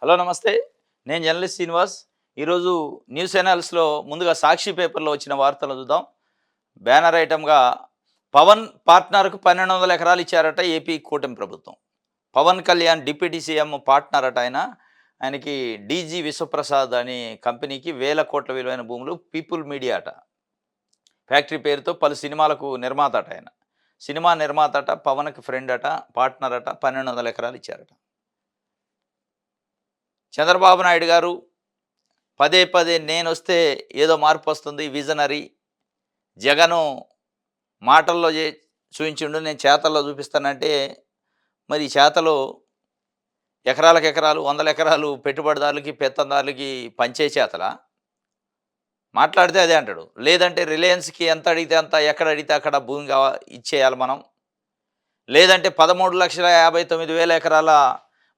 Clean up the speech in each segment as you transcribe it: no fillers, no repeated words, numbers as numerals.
Hello నమస్తే. నేను journalist Srinivas. ఈరోజు న్యూస్ ఛానల్స్‌లో ముందుగా 'సాక్షి' పేపర్‌లో వచ్చిన వార్తలు చూద్దాం. బ్యానర్ ఐటెమ్‌గా పవన్ పార్ట్నర్‌కు 1200 ఎకరాలు ఇచ్చారట ఏపీ కూటమి ప్రభుత్వం. Pawan Kalyan deputy CM partner అట ఆయన. ఆయనకి డీజీ విశ్వప్రసాద్ అనే కంపెనీకి వేల కోట్ల విలువైన భూములు పీపుల్ మీడియా అట. ఫ్యాక్టరీ పేరుతో పలు సినిమాలకు నిర్మాత అట ఆయన. సినిమా నిర్మాత అట, పవన్‌కి ఫ్రెండ్ అట, పార్ట్నర్ అట, 1200 ఎకరాలు ఇచ్చారట. చంద్రబాబు నాయుడు గారు పదే పదే నేనొస్తే ఏదో మార్పొస్తుంది విజనరీ. జగను మాటల్లో చూయించిండు, నేను చేతల్లో చూపిస్తానంటే మరి ఈ చేతలు ఎకరాలకు ఎకరాలు, వందల ఎకరాలు పెట్టుబడిదారులకి, పెత్తందారులకి పంచే చేతలా? మాట్లాడితే అదే అంటాడు. లేదంటే రిలయన్స్‌కి ఎంత అడిగితే అంత, ఎక్కడ అడిగితే అక్కడ భూమి ఇచ్చేయాలి మనం. లేదంటే 13,59,000 ఎకరాల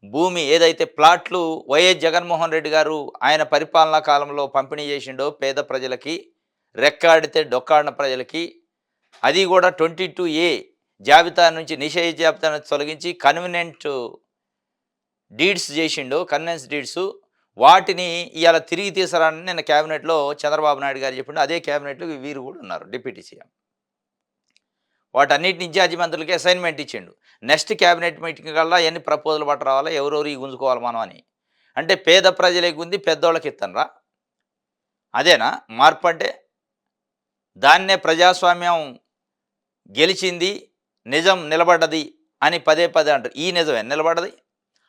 భూమి ఏదైతే ప్లాట్లు వైఎస్ జగన్మోహన్ రెడ్డి గారు ఆయన పరిపాలనా కాలంలో పంపిణీ చేసిండో పేద ప్రజలకి, రెక్కాడితే డొక్కాడిన ప్రజలకి, అది కూడా 22A జాబితా నుంచి నిషేధ జాబితా నుంచి తొలగించి కన్వీనియంట్ డీడ్స్ చేసిండో, కన్వెన్స్ డీడ్స్ వాటిని ఇవాళ తిరిగి తీసుకురాని నిన్న క్యాబినెట్లో చంద్రబాబు నాయుడు గారు చెప్పిండు. అదే క్యాబినెట్లో వీరు కూడా ఉన్నారు డిప్యూటీ సీఎం. వాటన్నిటిని ఇన్ఛార్జి మంత్రులకి అసైన్మెంట్ ఇచ్చిండు. నెక్స్ట్ క్యాబినెట్ మీటింగ్ కల్లా ఎన్ని ప్రపోజల్ పట్ట రావాలా, ఎవరెవరు గుంజుకోవాలి మనం అని. అంటే పేద ప్రజలే గుంది పెద్దోళ్ళకి ఇత్తనరా? అదేనా మార్పు అంటే? దాన్నే ప్రజాస్వామ్యం గెలిచింది, నిజం నిలబడ్డది అని పదే పదే అంటారు. ఈ నిజమే నిలబడ్డది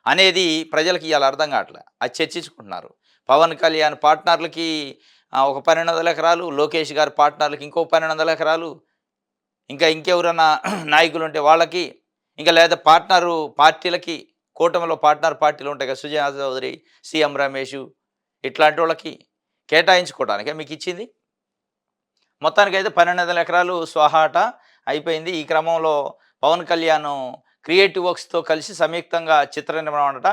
అనేది ప్రజలకి ఇవాళ అర్థం కావట్లే. అది చర్చించుకుంటున్నారు. పవన్ కళ్యాణ్ పార్ట్నర్లకి ఒక 1200 ఎకరాలు, లోకేష్ గారి పార్ట్నర్లకి ఇంకో 1200 ఎకరాలు, ఇంకా ఇంకెవరన్నా నాయకులు ఉంటే వాళ్ళకి, ఇంకా లేదా పార్ట్నరు పార్టీలకి, కూటమిలో పార్ట్నర్ పార్టీలు ఉంటాయి కదా, సుజనా చౌదరి, సీఎం రమేష్ ఇట్లాంటి వాళ్ళకి కేటాయించుకోవడానికే మీకు ఇచ్చింది. మొత్తానికైతే 1200 ఎకరాలు స్వాహాట అయిపోయింది. ఈ క్రమంలో పవన్ కళ్యాణ్ క్రియేటివ్ వర్క్స్తో కలిసి సంయుక్తంగా చిత్ర నిర్మాణం అట.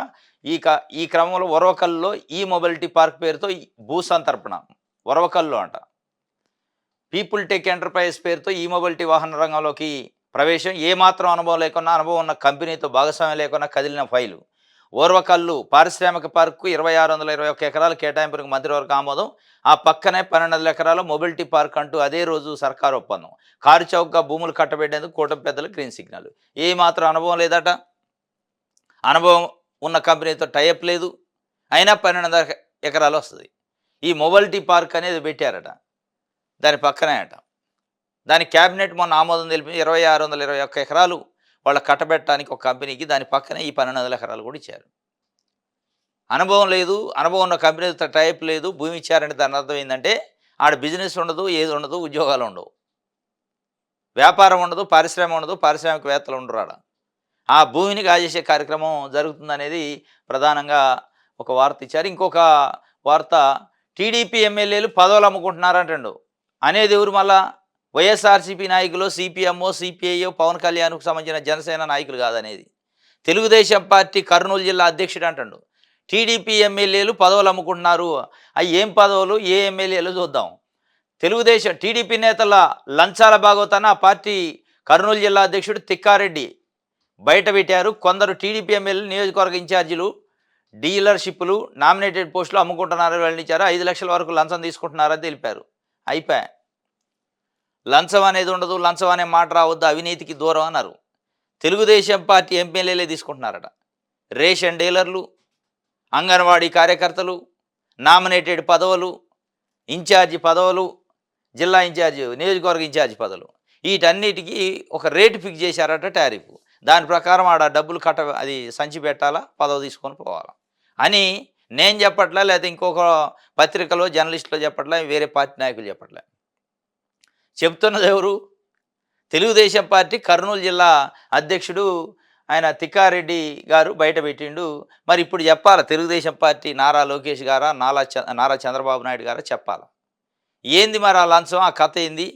ఈ క్రమంలో ఒరవకల్లో ఈ మొబిలిటీ పార్క్ పేరుతో భూ సంతర్పణ ఒరవకల్లో అంట. పీపుల్ టెక్ ఎంటర్ప్రైజ్ పేరుతో ఈ మొబిలిటీ వాహన రంగంలోకి ప్రవేశం. ఏమాత్రం అనుభవం లేకున్నా, అనుభవం ఉన్న కంపెనీతో భాగస్వామ్యం లేకున్నా కదిలిన ఫైలు. ఓర్వకల్లు పారిశ్రామిక పార్కు 2621 ఎకరాల కేటాయింపులకు మంత్రివర్గ ఆమోదం. ఆ పక్కనే 1200 ఎకరాల మొబిలిటీ పార్క్ అంటూ అదే రోజు సర్కారు ఒప్పందం. కారు చౌకగా భూములు కట్టబెట్టేందుకు కూటమి పెద్దలు గ్రీన్ సిగ్నల్. ఏమాత్రం అనుభవం లేదట, అనుభవం ఉన్న కంపెనీతో టైఅప్ లేదు, అయినా 1200 ఎకరాలు వస్తుంది. ఈ మొబిలిటీ పార్క్ అనేది పెట్టారట, దాని పక్కనే అట. దాని క్యాబినెట్ మొన్న ఆమోదం తెలిపి 2621 ఎకరాలు వాళ్ళ కట్టబెట్టడానికి ఒక కంపెనీకి, దాని పక్కనే ఈ 1200 ఎకరాలు కూడా ఇచ్చారు. అనుభవం లేదు, అనుభవం ఉన్న కంపెనీతో టైప్ లేదు, భూమి ఇచ్చారంటే దాని అర్థం ఏంటంటే ఆడ బిజినెస్ ఉండదు, ఏది ఉండదు, ఉద్యోగాలు ఉండవు, వ్యాపారం ఉండదు, పారిశ్రామిక ఉండదు, పారిశ్రామికవేత్తలు ఉండరు ఆడ. ఆ భూమిని కాజేసే కార్యక్రమం జరుగుతుందనేది ప్రధానంగా ఒక వార్త ఇచ్చారు. ఇంకొక వార్త, టీడీపీ ఎమ్మెల్యేలు పదవులు అమ్ముకుంటున్నారంటండు. అనేది ఎవరు మళ్ళా? వైఎస్ఆర్సీపీ నాయకులు, సిపిఎంఓ, సిపిఐఓ, పవన్ కళ్యాణ్కు సంబంధించిన జనసేన నాయకులు కాదనేది. తెలుగుదేశం పార్టీ కర్నూలు జిల్లా అధ్యక్షుడు అంటాడు టీడీపీ ఎమ్మెల్యేలు పదవులు అమ్ముకుంటున్నారు. అవి ఏం పదవులు, ఏ ఎమ్మెల్యేలు చూద్దాం. తెలుగుదేశం టీడీపీ నేతల లంచాల భాగవతాన ఆ పార్టీ కర్నూలు జిల్లా అధ్యక్షుడు తిక్కారెడ్డి బయట పెట్టారు. కొందరు టీడీపీ ఎమ్మెల్యేలు నియోజకవర్గ ఇన్ఛార్జీలు డీలర్షిప్లు, నామినేటెడ్ పోస్టులు అమ్ముకుంటున్నారని వెల్లడించారు. 5 లక్షల వరకు లంచం తీసుకుంటున్నారని తెలిపారు. అయిపోయా, లంచం అనేది ఉండదు, లంచం అనే మాట రావద్దు, అవినీతికి దూరం అన్నారు. తెలుగుదేశం పార్టీ ఎమ్మెల్యేలే తీసుకుంటున్నారట. రేషన్ డీలర్లు, అంగన్వాడీ కార్యకర్తలు, నామినేటెడ్ పదవులు, ఇన్ఛార్జి పదవులు, జిల్లా ఇన్ఛార్జి, నియోజకవర్గ ఇన్ఛార్జి పదవులు, వీటన్నిటికీ ఒక రేటు ఫిక్స్ చేశారట, టారిఫ్. దాని ప్రకారం ఆడ డబ్బులు అది సంచి పెట్టాలా, పదవి తీసుకొని పోవాలా అని నేను చెప్పట్లే, లేకపోతే ఇంకొక పత్రికలో జర్నలిస్టులో చెప్పట్లే, వేరే పార్టీ నాయకులు చెప్పట్లే. చెప్తున్నది ఎవరు? తెలుగుదేశం పార్టీ కర్నూలు జిల్లా అధ్యక్షుడు ఆయన తిక్కారెడ్డి గారు బయట పెట్టిండు. మరి ఇప్పుడు చెప్పాలా తెలుగుదేశం పార్టీ నారా లోకేష్ గారా, నారా చంద్రబాబు నాయుడు గారా చెప్పాలా? ఏంది మరి ఆ లంచం, ఆ కథ ఏంది?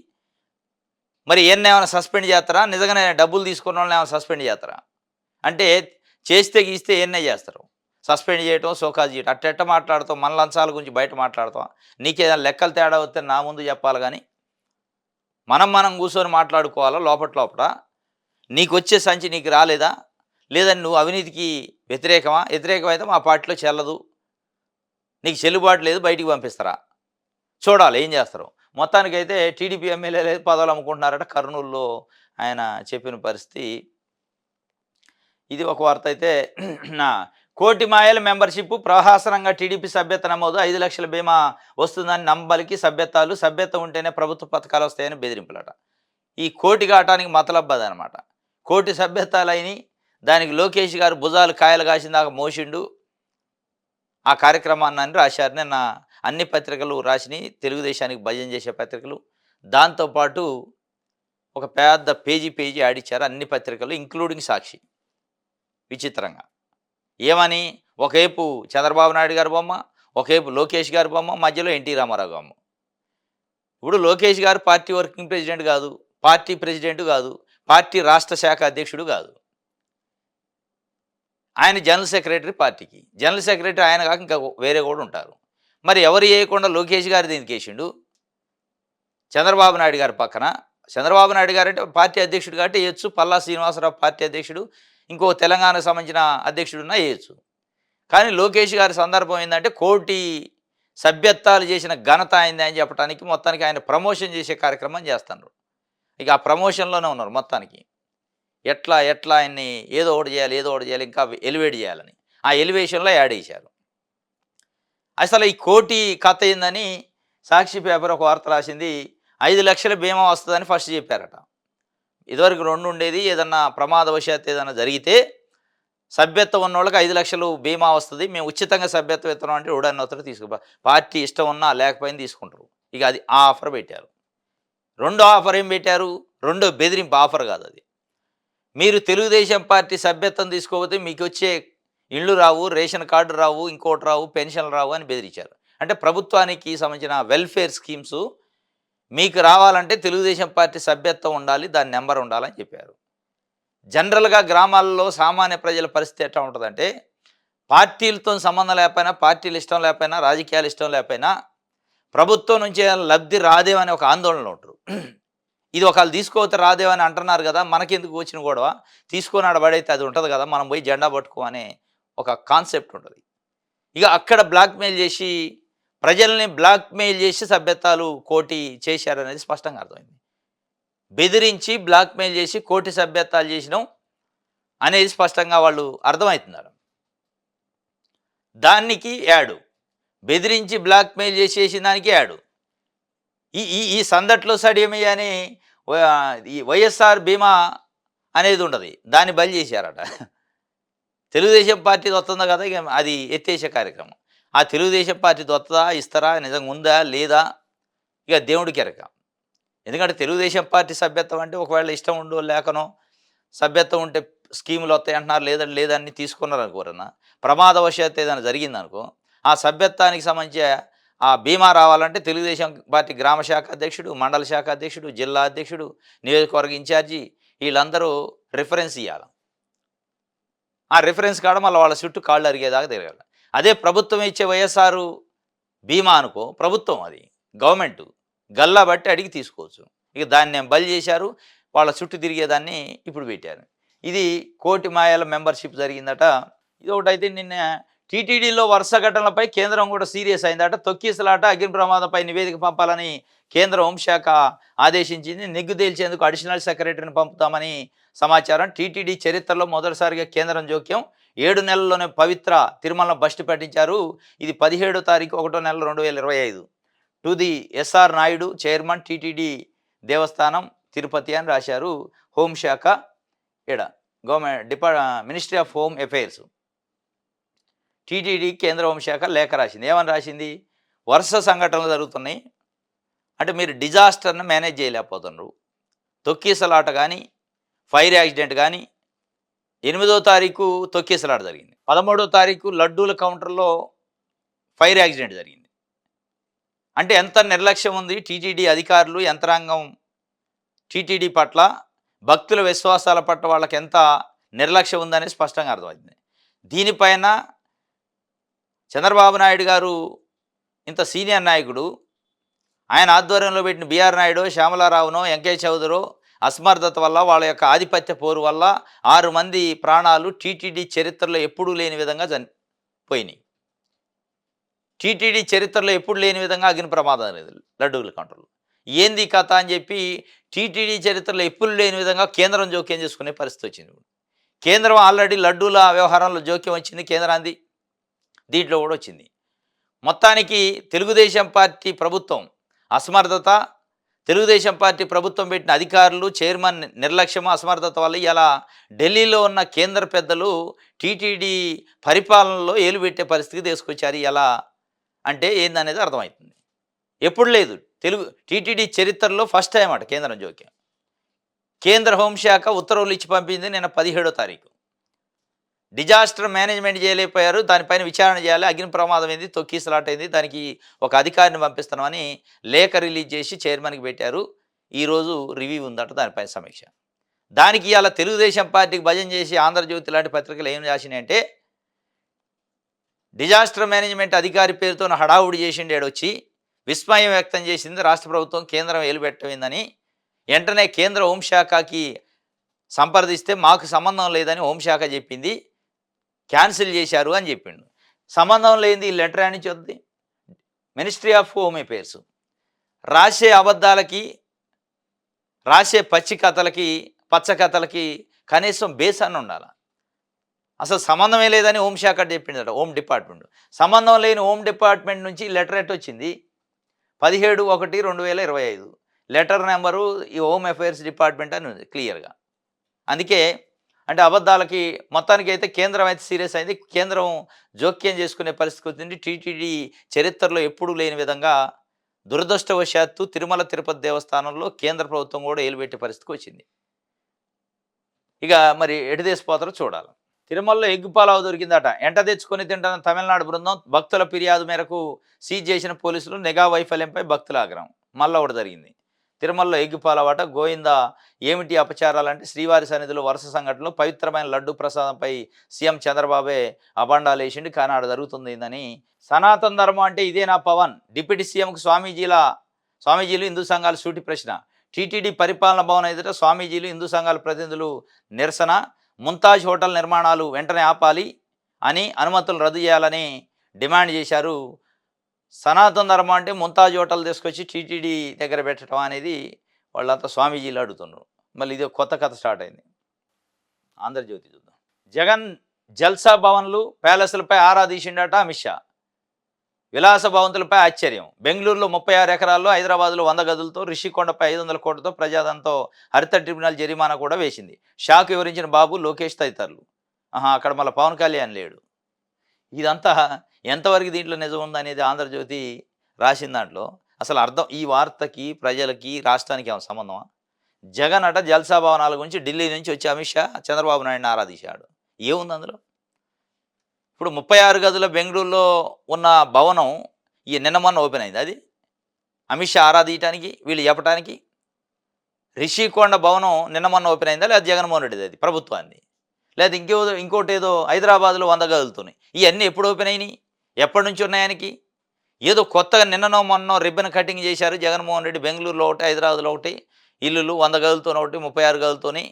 మరి ఏమైనా సస్పెండ్ చేస్తారా? నిజంగానే డబ్బులు తీసుకున్న వాళ్ళని ఏమైనా సస్పెండ్ చేస్తారా? అంటే చేస్తే గీస్తే ఏమన్నా చేస్తారు, సస్పెండ్ చేయటం, సోకాజ్ చేయటం. అట్టెట్ట మాట్లాడతాం? మన లంచాల గురించి బయట మాట్లాడతాం? నీకేదైనా లెక్కలు తేడా వస్తే నా ముందు చెప్పాలి, కానీ మనం కూర్చొని మాట్లాడుకోవాలా లోపల. నీకు వచ్చే సంచి నీకు రాలేదా? లేదని నువ్వు అవినీతికి వ్యతిరేకమా? వ్యతిరేకమైతే మా పార్టీలో చెల్లదు. నీకు చెల్లుబాటు లేదు, బయటికి పంపిస్తారా? చూడాలి ఏం చేస్తారో. మొత్తానికైతే టీడీపీ ఎమ్మెల్యేలే పదవులు అమ్ముకుంటున్నారట కర్నూలులో ఆయన చెప్పిన పరిస్థితి. ఇది ఒక వార్త అయితే నా కోటి మాయల మెంబర్‌షిప్ ప్రహసనంగా టీడీపీ సభ్యత నమోదు 5,00,000 బీమా వస్తుందని నమ్మబలికి సభ్యత్వం ఉంటేనే ప్రభుత్వ పథకాలు వస్తాయని బెదిరింపులట. ఈ కోటి కాటానికి మతలబ్ అదనమాట. కోటి సభ్యతాలైనయి. దానికి లోకేష్ గారు భుజాలు కాయలు కాసిందాక మోసిండు. ఆ కార్యక్రమాన్ని రాశారు. నిన్న అన్ని పత్రికలు రాసినాయి. తెలుగుదేశానికి భజన చేసే పత్రికలు. దాంతోపాటు ఒక పెద్ద పేజీ ఆడిచ్చారు అన్ని పత్రికలు ఇంక్లూడింగ్ సాక్షి. విచిత్రంగా. ఏమని? ఒకవైపు చంద్రబాబు నాయుడు గారి బొమ్మ, ఒకవైపు లోకేష్ గారి బొమ్మ, మధ్యలో ఎన్టీ రామారావు బొమ్మ. ఇప్పుడు లోకేష్ గారు పార్టీ వర్కింగ్ ప్రెసిడెంట్ కాదు, పార్టీ ప్రెసిడెంట్ కాదు, పార్టీ రాష్ట్ర శాఖ అధ్యక్షుడు కాదు. ఆయన జనరల్ సెక్రటరీ పార్టీకి. జనరల్ సెక్రటరీ ఆయన కాక ఇంకా వేరే కూడా ఉంటారు. మరి ఎవరు చేయకుండా లోకేష్ గారు దీనికి వేసిండు. చంద్రబాబు నాయుడు గారి పక్కన. చంద్రబాబు నాయుడు గారు అంటే పార్టీ అధ్యక్షుడు కాబట్టి వేయచ్చు. పల్లా శ్రీనివాసరావు పార్టీ అధ్యక్షుడు, ఇంకో తెలంగాణకు సంబంధించిన అధ్యక్షుడున్నా వేయచ్చు. కానీ లోకేష్ గారి సందర్భం ఏంటంటే కోటి సభ్యత్వాలు చేసిన ఘనత అయింది అని చెప్పడానికి మొత్తానికి ఆయన ప్రమోషన్ చేసే కార్యక్రమం చేస్తున్నారు. ఇక ఆ ప్రమోషన్లోనే ఉన్నారు మొత్తానికి. ఎట్లా ఆయన్ని ఏదో ఒకటి చేయాలి ఇంకా ఎలివేట్ చేయాలని. ఆ ఎలివేషన్లో యాడ్ చేశారు. అసలు ఈ కోటి కథ ఏందని సాక్షి పేపర్ ఒక వార్త రాసింది. 5,00,000 బీమా వస్తుందని ఫస్ట్ చెప్పారట. ఇదివరకు 2 ఉండేది. ఏదన్నా ప్రమాదవశాత్తు ఏదైనా జరిగితే సభ్యత్వం ఉన్న వాళ్ళకి 5,00,000 బీమా వస్తుంది. మేము ఉచితంగా సభ్యత్వం ఇస్తున్నాం అంటే ఎవడన్నా ఒకరు తీసుకు పార్టీ ఇష్టం ఉన్నా లేకపోయినా తీసుకుంటారు. ఇక అది ఆ ఆఫర్ పెట్టారు. రెండో ఆఫర్ ఏం పెట్టారు? రెండో బెదిరింపు ఆఫర్ కాదు అది. మీరు తెలుగుదేశం పార్టీ సభ్యత్వం తీసుకోకపోతే మీకు వచ్చే ఇళ్ళు రావు, రేషన్ కార్డు రావు, ఇంకోటి రావు, పెన్షన్లు రావు అని బెదిరించారు. అంటే ప్రభుత్వానికి సంబంధించిన వెల్ఫేర్ స్కీమ్స్ మీకు రావాలంటే తెలుగుదేశం పార్టీ సభ్యత్వం ఉండాలి, దాని నెంబర్ ఉండాలని చెప్పారు. జనరల్గా గ్రామాల్లో సామాన్య ప్రజల పరిస్థితి ఎట్లా ఉంటుందంటే పార్టీలతో సంబంధం లేకపోయినా, పార్టీలు ఇష్టం లేకపోయినా, రాజకీయాలు ఇష్టం లేకపోయినా ప్రభుత్వం నుంచి లబ్ధి రాదేమని ఒక ఆందోళనలో ఉంటారు. ఇది ఒకళ్ళు తీసుకోవతే రాదేమని అంటున్నారు కదా, మనకెందుకు వచ్చిన గొడవ, తీసుకొని ఆడబడైతే అది ఉంటుంది కదా, మనం పోయి జెండా పట్టుకో అనే ఒక కాన్సెప్ట్ ఉంటుంది. ఇక అక్కడ బ్లాక్మెయిల్ చేసి ప్రజల్ని బ్లాక్మెయిల్ చేసి సభ్యత్వాలు కోటి చేశారనేది స్పష్టంగా అర్థమైంది. బెదిరించి బ్లాక్మెయిల్ చేసి కోటి సభ్యత్వాలు చేసినాం అనేది స్పష్టంగా వాళ్ళు అర్థమవుతున్నారు. దానికి యాడు బెదిరించి బ్లాక్మెయిల్ చేసేసిన దానికి యాడు ఈ ఈ ఈ సందట్లో సడియమయ్యని ఈ వైఎస్ఆర్ బీమా అనేది ఉండదు, దాన్ని బలి చేశారట. తెలుగుదేశం పార్టీ వస్తుందా కదా, ఇక అది ఎత్తేసే కార్యక్రమం. ఆ తెలుగుదేశం పార్టీ వస్తుందా, ఇస్తారా, నిజంగా ఉందా లేదా, ఇక దేవుడికి ఎరక. ఎందుకంటే తెలుగుదేశం పార్టీ సభ్యత్వం అంటే ఒకవేళ ఇష్టం ఉండో లేకనో సభ్యత్వం ఉంటే స్కీములు వస్తాయి అంటున్నారు, లేదని తీసుకున్నారు అనుకోరన్నా, ప్రమాదవశాత్తు ఏదైనా జరిగిందనుకో ఆ సభ్యత్వానికి సంబంధించి ఆ బీమా రావాలంటే తెలుగుదేశం పార్టీ గ్రామ శాఖ అధ్యక్షుడు, మండల శాఖ అధ్యక్షుడు, జిల్లా అధ్యక్షుడు, నియోజకవర్గ ఇన్ఛార్జి వీళ్ళందరూ రిఫరెన్స్ ఇవ్వాలి. ఆ రిఫరెన్స్ కాడ మళ్ళీ వాళ్ళ చుట్టూ కాళ్ళు అరిగేదాకా తిరగాలి. అదే ప్రభుత్వం ఇచ్చే వైఎస్ఆర్ బీమా అనుకో, ప్రభుత్వం అది గవర్నమెంట్ గల్లా బట్టి అడిగి తీసుకోవచ్చు. ఇక దాన్ని నేను బలి చేశారు, వాళ్ళ చుట్టూ తిరిగేదాన్ని ఇప్పుడు పెట్టారు. ఇది కోటి మాయాల మెంబర్షిప్ జరిగిందట. ఇది ఒకటైతే నిన్న టీటీడీలో వరుస ఘటనలపై కేంద్రం కూడా సీరియస్ అయిందట. తొక్కిసలాట, అగ్ని ప్రమాదంపై నివేదిక పంపాలని కేంద్ర హోంశాఖ ఆదేశించింది. నిగ్గు తేల్చేందుకు అడిషనల్ సెక్రటరీని పంపుతామని సమాచారం. టీటీడీ చరిత్రలో మొదటిసారిగా కేంద్రం జోక్యం. 7 నెలల్లోనే పవిత్ర తిరుమల బస్టు పట్టించారు. ఇది 17వ తారీఖు 1వ నెల 2025 to the SR Naidu, chairman, TTD దేవస్థానం తిరుపతి అని రాశారు హోంశాఖ. Government ministry of home affairs TTD కేంద్ర హోంశాఖ లేఖ రాసింది. ఏమని రాసింది? వరుస సంఘటనలు జరుగుతున్నాయి, అంటే మీరు డిజాస్టర్ని మేనేజ్ చేయలేకపోతున్నారు. తొక్కిసలాట కానీ, ఫైర్ యాక్సిడెంట్ కానీ, 8వ తారీఖు తొక్కిసలాట జరిగింది, 13వ తారీఖు లడ్డూల కౌంటర్లో ఫైర్ యాక్సిడెంట్ జరిగింది. అంటే ఎంత నిర్లక్ష్యం ఉంది టీటీడీ అధికారులు, యంత్రాంగం టీటీడీ పట్ల, భక్తుల విశ్వాసాల పట్ల వాళ్ళకి ఎంత నిర్లక్ష్యం ఉందనేది స్పష్టంగా అర్థమైంది. దీనిపైన చంద్రబాబు నాయుడు గారు ఇంత సీనియర్ నాయకుడు, ఆయన ఆధ్వర్యంలో పెట్టిన బీఆర్ నాయుడు, శ్యామలారావునో, వెంకయ్య చౌదరో, అసమర్థత వల్ల, వాళ్ళ యొక్క ఆధిపత్య పోరు వల్ల 6 మంది ప్రాణాలు టీటీడీ చరిత్రలో ఎప్పుడూ లేని విధంగా పోయినాయి. టీటీడీ చరిత్రలో ఎప్పుడు లేని విధంగా అగ్ని ప్రమాదం లేదు లడ్డూల కౌంటర్లో. ఏంది ఈ కథ అని చెప్పి టీటీడీ చరిత్రలో ఎప్పుడు లేని విధంగా కేంద్రం జోక్యం చేసుకునే పరిస్థితి వచ్చింది. కేంద్రం ఆల్రెడీ లడ్డూల వ్యవహారంలో జోక్యం వచ్చింది, కేంద్రాంది దీంట్లో కూడా వచ్చింది. మొత్తానికి తెలుగుదేశం పార్టీ ప్రభుత్వం అసమర్థత, తెలుగుదేశం పార్టీ ప్రభుత్వం పెట్టిన అధికారులు, చైర్మన్ నిర్లక్ష్యం, అసమర్థత వల్ల ఇలా ఢిల్లీలో ఉన్న కేంద్ర పెద్దలు టీటీడీ పరిపాలనలో ఏలు పెట్టే పరిస్థితికి తీసుకొచ్చారు. ఎలా అంటే ఏందనేది అర్థమవుతుంది. ఎప్పుడు లేదు టీటీడీ చరిత్రలో ఫస్ట్ టైం అట కేంద్రం జోక్యం. కేంద్ర హోంశాఖ ఉత్తర్వులు ఇచ్చి పంపింది నిన్న 17వ తారీఖు. డిజాస్టర్ మేనేజ్మెంట్ చేయలేకపోయారు, దానిపైన విచారణ చేయాలి, అగ్ని ప్రమాదం ఏంది, తొక్కిసలాట అయింది, దానికి ఒక అధికారిని పంపిస్తున్నామని లేఖ రిలీజ్ చేసి చైర్మన్కి పెట్టారు. ఈరోజు రివ్యూ ఉందట దానిపైన సమీక్ష. దానికి ఇవాళ తెలుగుదేశం పార్టీకి భజన చేసి ఆంధ్రజ్యోతి లాంటి పత్రికలు ఏం రాసినాయంటే, డిజాస్టర్ మేనేజ్మెంట్ అధికారి పేరుతో హడావుడి చేసిండేడు వచ్చి విస్మయం వ్యక్తం చేసింది రాష్ట్ర ప్రభుత్వం, కేంద్రం ఏలుపెట్టమైందని. వెంటనే కేంద్ర హోంశాఖకి సంప్రదిస్తే మాకు సంబంధం లేదని హోంశాఖ చెప్పింది, క్యాన్సిల్ చేశారు అని చెప్పిండు. సంబంధం లేనిది ఈ లెటర్ అని చూద్ది మినిస్ట్రీ ఆఫ్ హోమ్ అఫేర్స్. రాసే అబద్ధాలకి, రాసే పచ్చి కథలకి, పచ్చ కథలకి కనీసం బేస్ అని ఉండాలి. అసలు సంబంధమే లేదని హోంశాఖ చెప్పిందట, హోమ్ డిపార్ట్మెంట్. సంబంధం లేని హోమ్ డిపార్ట్మెంట్ నుంచి లెటర్ ఎట్ వచ్చింది 17/1/2025. లెటర్ నెంబరు ఈ హోమ్ అఫైర్స్ డిపార్ట్మెంట్ అని ఉంది క్లియర్గా. అందుకే అంటే అబద్ధాలకి మొత్తానికి అయితే కేంద్రం అయితే సీరియస్ అయింది. కేంద్రం జోక్యం చేసుకునే పరిస్థితి వచ్చింది. టీటీడీ చరిత్రలో ఎప్పుడూ లేని విధంగా దురదృష్టవశాత్తు తిరుమల తిరుపతి దేవస్థానంలో కేంద్ర ప్రభుత్వం కూడా ఏలుపెట్టే పరిస్థితికి వచ్చింది. ఇక మరి ఎటు తీసిపోతారో చూడాలి. తిరుమలలో ఎగ్గుపాలావు దొరికిందట. ఎంట తెచ్చుకొని తింటున్న తమిళనాడు బృందం భక్తుల ఫిర్యాదు మేరకు సీజ్ చేసిన పోలీసులు. నిఘా వైఫల్యంపై భక్తుల ఆగ్రహం. మళ్ళీ ఒకటి జరిగింది. తిరుమలలో ఎగ్గుపాలవాట గోవింద ఏమిటి అపచారాలంటే శ్రీవారి సన్నిధిలో వరుస సంఘటనలు. పవిత్రమైన లడ్డు ప్రసాదంపై సీఎం చంద్రబాబే అబాండాలు వేసిండి, కానీ ఆడ జరుగుతుందని. సనాతన ధర్మం అంటే ఇదేనా పవన్? డిప్యూటీ సీఎంకు స్వామీజీలు హిందూ సంఘాలు సూటి ప్రశ్న. టీటీడీ పరిపాలన భవనం ఎదుట స్వామీజీలు హిందూ సంఘాల ప్రతినిధులు నిరసన. ముంతాజ్ హోటల్ నిర్మాణాలు వెంటనే ఆపాలి అని, అనుమతులు రద్దు చేయాలని డిమాండ్ చేశారు. సనాతన ధర్మం అంటే ముంతాజ్ హోటల్ తీసుకొచ్చి టీటీడీ దగ్గర పెట్టడం అనేది వాళ్ళంతా స్వామీజీలు అడుగుతున్నారు. మళ్ళీ ఇది కొత్త కథ స్టార్ట్ అయింది. ఆంధ్రజ్యోతి చూద్దాం. జగన్ జల్సా భవన్లు, ప్యాలెస్లపై ఆరా తీసిండట అమిత్ షా. విలాస భవంతులపై ఆశ్చర్యం. బెంగళూరులో 36 ఎకరాల్లో, హైదరాబాద్లో 100 గదులతో, రిషికొండపై 500 కోట్లతో ప్రజాదంతో హరిత ట్రిబ్యునల్ జరిమానా కూడా వేసింది. షాక్ వివరించిన బాబు, లోకేష్ తదితరులు. అక్కడ మళ్ళీ పవన్ కళ్యాణ్ లేడు. ఇదంతా ఎంతవరకు దీంట్లో నిజం ఉందనేది ఆంధ్రజ్యోతి రాసిన దాంట్లో అసలు అర్థం. ఈ వార్తకి, ప్రజలకి, రాష్ట్రానికి ఏమైనా సంబంధమా? జగన్ అట జల్సా భవనాల గురించి ఢిల్లీ నుంచి వచ్చి అమిత్ షా చంద్రబాబు నాయుడిని ఆరాధించాడు. ఏముంది అందులో? ఇప్పుడు 36 గదుల బెంగళూరులో ఉన్న భవనం నిన్న మొన్న ఓపెన్ అయింది. అది అమిత్ షా ఆరాధించడానికి, వీళ్ళు చెప్పడానికి. రిషికొండ భవనం నిన్న మొన్న ఓపెన్ అయిందా, లేదా జగన్మోహన్ రెడ్డిది అది ప్రభుత్వాన్ని, లేదా ఇంకోటి ఏదో హైదరాబాద్లో 100 గదులతోని. ఇవన్నీ ఎప్పుడు ఓపెన్ అయినాయి, ఎప్పటి నుంచి ఉన్నాయానికి? ఏదో కొత్తగా నిన్ననో మొన్నో రిబ్బన్ కటింగ్ చేశారు జగన్మోహన్ రెడ్డి. బెంగళూరులో ఒకటి, హైదరాబాద్లో ఒకటి ఇల్లులు, 100 గదులతో ఒకటి, 36 గదులతోని.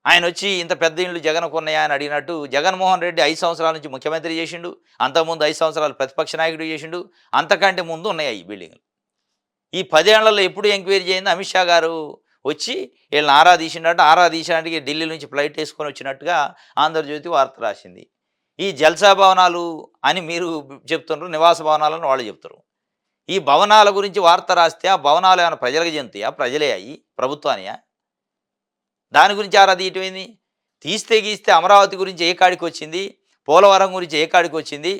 ఆయన వచ్చి ఇంత పెద్ద ఇళ్ళు జగన్కు ఉన్నాయా అని అడిగినట్టు, జగన్మోహన్ రెడ్డి 5 సంవత్సరాల నుంచి ముఖ్యమంత్రి చేసిండు, అంతకుముందు 5 సంవత్సరాలు ప్రతిపక్ష నాయకుడు చేసిండు, అంతకంటే ముందు ఉన్నాయి ఈ బిల్డింగ్లు. ఈ 10 ఏళ్లలో ఎప్పుడు ఎంక్వైరీ చేయింది? అమిత్ షా గారు వచ్చి వీళ్ళని ఆరాధీసినట్టు ఢిల్లీ నుంచి ఫ్లైట్ వేసుకొని వచ్చినట్టుగా ఆంధ్రజ్యోతి వార్త రాసింది. ఈ జల్సా భవనాలు అని మీరు చెప్తున్నారు, నివాస భవనాలని వాళ్ళు చెప్తారు. ఈ భవనాల గురించి వార్త రాస్తే ఆ భవనాలు ఏమైనా ప్రజలకు చెందుతాయా? ప్రజలే అయ్యి ప్రభుత్వానియా? దాని గురించి ఆరాధీయటమైంది. తీస్తే గీస్తే అమరావతి గురించి ఏ కాడికి వచ్చింది, పోలవరం గురించి ఏ కాడికి వచ్చింది,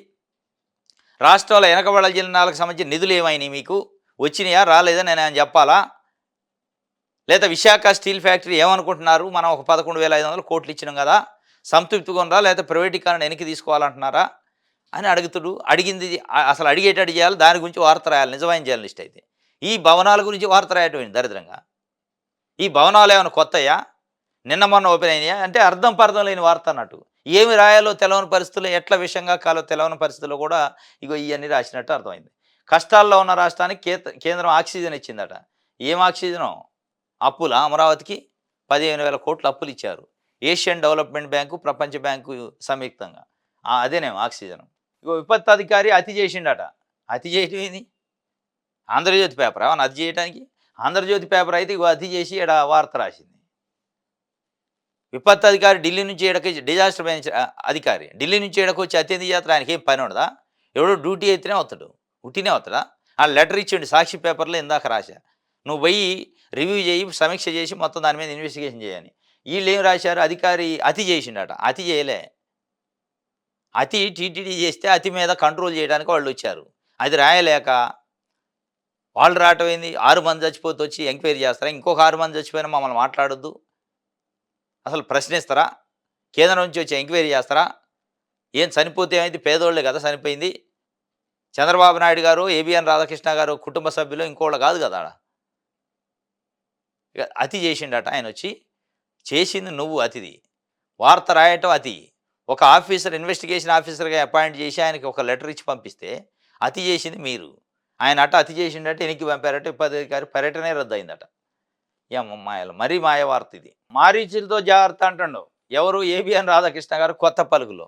రాష్ట్రంలో వెనకబడ జిల్లాలకు సంబంధించిన నిధులు ఏమైనాయి, మీకు వచ్చినాయా రాలేదా నేను ఆయన చెప్పాలా? లేదా విశాఖ స్టీల్ ఫ్యాక్టరీ ఏమనుకుంటున్నారు, మనం ఒక 11,500 కోట్లు ఇచ్చినాం కదా, సంతృప్తిగా ఉందా, లేదా ప్రైవేటీకరణ వెనక్కి తీసుకోవాలంటున్నారా అని అడిగింది అసలు అడిగేటట్టు చేయాలి. దాని గురించి వార్త రాయాలి నిజమైన జర్నలిస్ట్ అయితే. ఈ భవనాల గురించి వార్త రాయటం దరిద్రంగా. ఈ భవనాలు ఏమైనా కొత్తయా, నిన్న మొన్న ఓపెన్ అయినాయా అంటే అర్థం పర్థం లేని వార్త అన్నట్టు. ఏమి రాయాలో తెలవని పరిస్థితుల్లో, ఎట్లా విషయంగా కాలో తెలవని పరిస్థితుల్లో కూడా ఇవన్నీ రాసినట్టు అర్థమైంది. కష్టాల్లో ఉన్న రాష్ట్రానికి కేంద్రం ఆక్సిజన్ ఇచ్చిందట. ఏం ఆక్సిజనో? అప్పుల అమరావతికి 15,000 కోట్ల అప్పులు ఇచ్చారు. ఏషియన్ డెవలప్మెంట్ బ్యాంకు, ప్రపంచ బ్యాంకు సంయుక్తంగా. అదేనేమో ఆక్సిజన్. ఇగో విపత్తు అధికారి అతి చేసిండట. అతి చేయటం ఏంది? ఆంధ్రజ్యోతి పేపరా ఏమన్నా అతి చేయటానికి? ఆంధ్రజ్యోతి పేపర్ అయితే ఇగో అతి చేసి ఈడ వార్త రాసింది. విపత్తు అధికారి ఢిల్లీ నుంచి ఈడకి డిజాస్టర్ అధికారి ఢిల్లీ నుంచి ఈడకొచ్చి అతి ఎందుకు చేస్తాడు? ఆయనకి ఏం పని ఉండదా? ఎవడో డ్యూటీ అయితేనే వస్తాడు. ఉట్టినే వస్తాడా? ఆ లెటర్ ఇచ్చిండు సాక్షి పేపర్లో ఇందాక రాశా. నువ్వు పోయి రివ్యూ చేయి, సమీక్ష చేసి మొత్తం దాని మీద ఇన్వెస్టిగేషన్ చేయని. వీళ్ళు ఏం రాశారు? అధికారి అతి చేసిండట. అతి చేయలే. అతి టీటీడీ చేస్తే అతి మీద కంట్రోల్ చేయడానికి వాళ్ళు వచ్చారు. అది రాయలేక వాళ్ళు రావటం ఏంది? 6 మంది చచ్చిపోతే వచ్చి ఎంక్వైరీ చేస్తారా? ఇంకొక 6 మంది చచ్చిపోయినా మమ్మల్ని మాట్లాడొద్దు, అసలు ప్రశ్నిస్తారా? కేంద్రం నుంచి వచ్చి ఎంక్వైరీ చేస్తారా? ఏం చనిపోతే ఏమైంది? పేదోళ్ళే కదా చనిపోయింది. చంద్రబాబు నాయుడు గారు, ఏబిఎన్ రాధాకృష్ణ గారు కుటుంబ సభ్యులు ఇంకోళ్ళు కాదు కదా ఆడ. ఇక అతి చేసిండట ఆయన వచ్చి. చేసింది నువ్వు అతిది. వార్త రాయటం అతి. ఒక ఆఫీసర్ ఇన్వెస్టిగేషన్ ఆఫీసర్గా అపాయింట్ చేసి ఆయనకి ఒక లెటర్ ఇచ్చి పంపిస్తే అతి చేసింది మీరు. ఆయన అతి చేసిండట, వెనక్కి పంపారట. ఉపాధ్యాయుడి పర్యటనే రద్దయిందట. మాయలు మరీ మాయ వార్త ఇది. మారీచులతో జాగ్రత్త అంటుండు ఎవరు? ఏబిఎన్ రాధాకృష్ణ గారు కొత్త పలుకులో.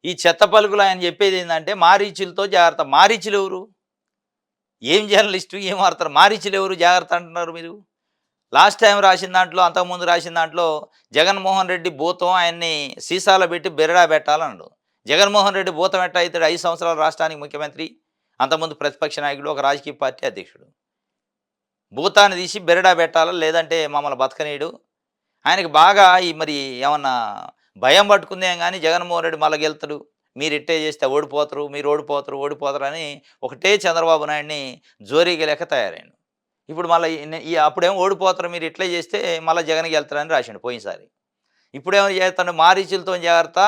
ఈ చెత్త పలుకులు ఆయన చెప్పేది ఏంటంటే మారీచులతో జాగ్రత్త. మారీచులు ఎవరు? ఏం జర్నలిస్టు, ఏం వార్తారు? మారీచులు ఎవరు జాగ్రత్త అంటున్నారు మీరు? లాస్ట్ టైం రాసిన దాంట్లో, అంతకుముందు రాసిన దాంట్లో జగన్మోహన్ రెడ్డి భూతం ఆయన్ని సీసాలో పెట్టి బెరడా పెట్టాలన్నాడు. జగన్మోహన్ రెడ్డి భూతం ఎట్ట అవుతాడు? 5 సంవత్సరాలు రాష్ట్రానికి ముఖ్యమంత్రి, అంతకుముందు ప్రతిపక్ష నాయకుడు, ఒక రాజకీయ పార్టీ అధ్యక్షుడు. భూతాన్ని తీసి బెరడా పెట్టాలా, లేదంటే మమ్మల్ని బతకనీయుడు. ఆయనకి బాగా మరి ఏమన్నా భయం పట్టుకుందేం కానీ జగన్మోహన్ రెడ్డి మళ్ళీ గెలుతాడు, మీరు ఇట్టే చేస్తే ఓడిపోతారు, మీరు ఓడిపోతారు ఓడిపోతారు అని ఒకటే చంద్రబాబు నాయుడిని జోరీగా లెక్క తయారైండు. ఇప్పుడు మళ్ళీ అప్పుడేమో ఓడిపోతారు మీరు ఇట్లే చేస్తే మళ్ళీ జగన్కి వెళ్తారని రాసిండు పోయినసారి. ఇప్పుడేమో చేస్తాడు? మారీచులతో జాగ్రత్త,